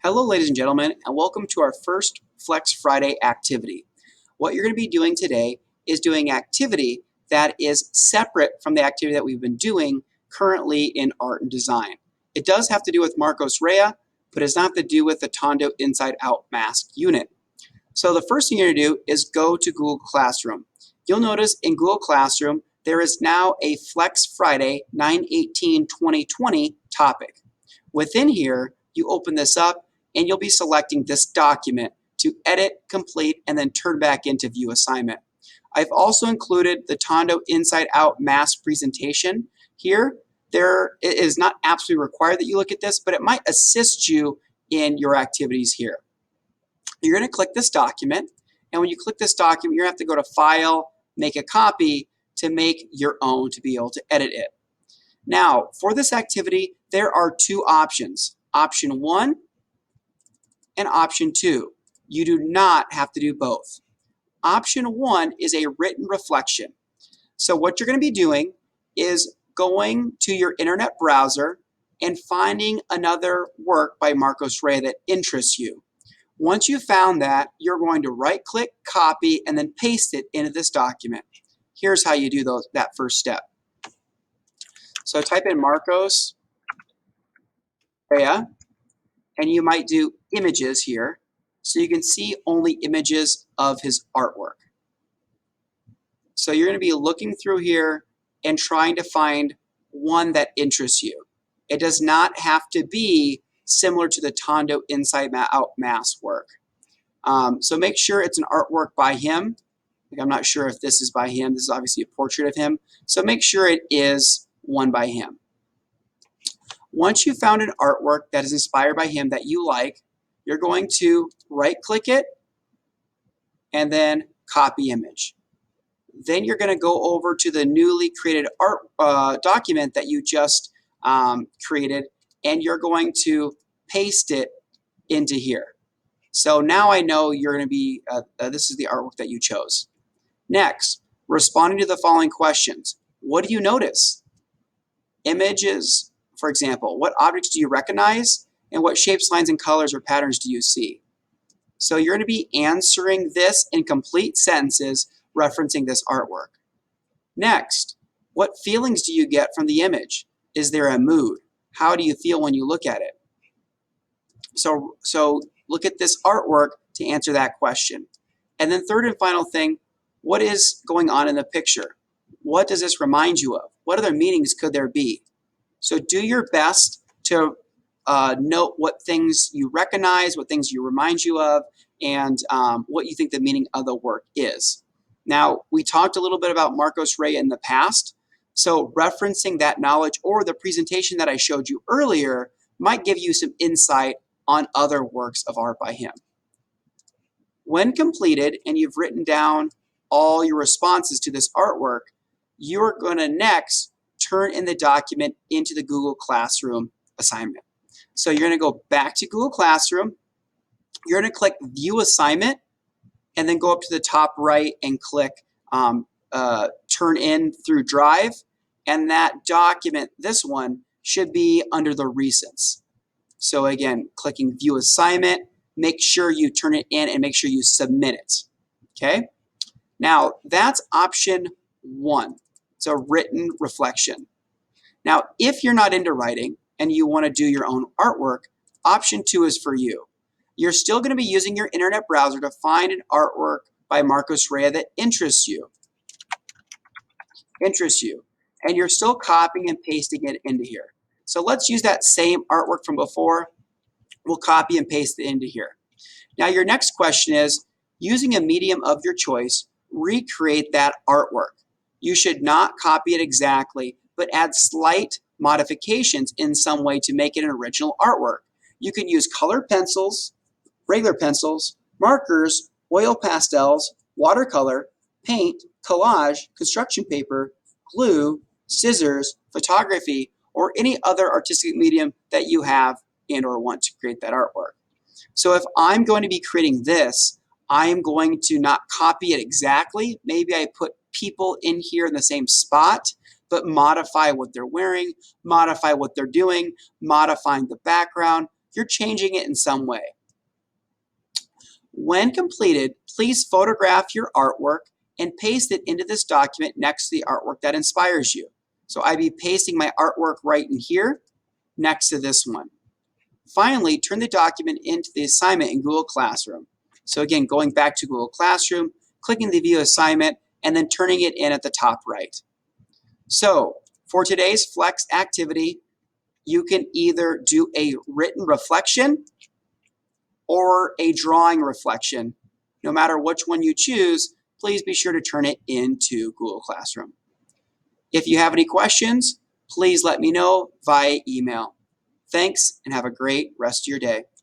Hello, ladies and gentlemen, and welcome to our first Flex Friday activity. What you're going to be doing today is doing activity that is separate from the activity that we've been doing currently in art and design. It does have to do with Marcos Rey, but it does not have to do with the Tondo Inside Out Mask unit. So the first thing you're going to do is go to Google Classroom. You'll notice in Google Classroom, there is now a Flex Friday 9/18/2020 topic. Within here, you open this up and you'll be selecting this document to edit, complete, and then turn back into view assignment. I've also included the Tondo Inside Out Mask presentation here. It is not absolutely required that you look at this, but it might assist you in your activities here. You're going to click this document, and when you click this document, you're going to have to go to File, Make a Copy to make your own to be able to edit it. Now, for this activity, there are two options, option 1 and option 2. You do not have to do both. Option 1 is a written reflection. So what you're going to be doing is going to your internet browser and finding another work by Marcos Rey that interests you. Once you've found that, you're going to right-click, copy, and then paste it into this document. Here's how you do that first step. So type in Marcos Rey, and you might do images here, so you can see only images of his artwork. So you're going to be looking through here and trying to find one that interests you. It does not have to be similar to the Tondo Inside Out Mask work. So make sure it's an artwork by him. I'm not sure if this is by him. This is obviously a portrait of him. So make sure it is one by him. Once you've found an artwork that is inspired by him that you like, you're going to right-click it and then copy image. Then you're going to go over to the newly created art document that you just created, and you're going to paste it into here. So now I know you're going to be, this is the artwork that you chose. Next, responding to the following questions. What do you notice? Images, for example, what objects do you recognize? And what shapes, lines, and colors or patterns do you see? So you're going to be answering this in complete sentences referencing this artwork. Next, what feelings do you get from the image? Is there a mood? How do you feel when you look at it? So look at this artwork to answer that question. And then third and final thing, what is going on in the picture? What does this remind you of? What other meanings could there be? So do your best to note what things you recognize, what things you remind you of, and what you think the meaning of the work is. Now, we talked a little bit about Marcos Rey in the past, so referencing that knowledge or the presentation that I showed you earlier might give you some insight on other works of art by him. When completed and you've written down all your responses to this artwork, you're going to next turn in the document into the Google Classroom assignment. So you're going to go back to Google Classroom, you're going to click View Assignment, and then go up to the top right and click Turn in through Drive, and that document, this one, should be under the Recents. So again, clicking View Assignment, make sure you turn it in and make sure you submit it. Okay? Now, that's option 1. It's a written reflection. Now, if you're not into writing and you want to do your own artwork, option 2 is for you. You're still going to be using your internet browser to find an artwork by Marcos Rey that interests you. And you're still copying and pasting it into here. So let's use that same artwork from before. We'll copy and paste it into here. Now your next question is, using a medium of your choice, recreate that artwork. You should not copy it exactly, but add slight modifications in some way to make it an original artwork. You can use colored pencils, regular pencils, markers, oil pastels, watercolor, paint, collage, construction paper, glue, scissors, photography, or any other artistic medium that you have and or want to create that artwork. So if I'm going to be creating this, I am going to not copy it exactly. Maybe I put people in here in the same spot, but modify what they're wearing, modify what they're doing, modifying the background, you're changing it in some way. When completed, please photograph your artwork and paste it into this document next to the artwork that inspires you. So I'd be pasting my artwork right in here next to this one. Finally, turn the document into the assignment in Google Classroom. So again, going back to Google Classroom, clicking the View Assignment, and then turning it in at the top right. So for today's Flex activity, you can either do a written reflection or a drawing reflection. No matter which one you choose, please be sure to turn it into Google Classroom. If you have any questions, please let me know via email. Thanks, and have a great rest of your day.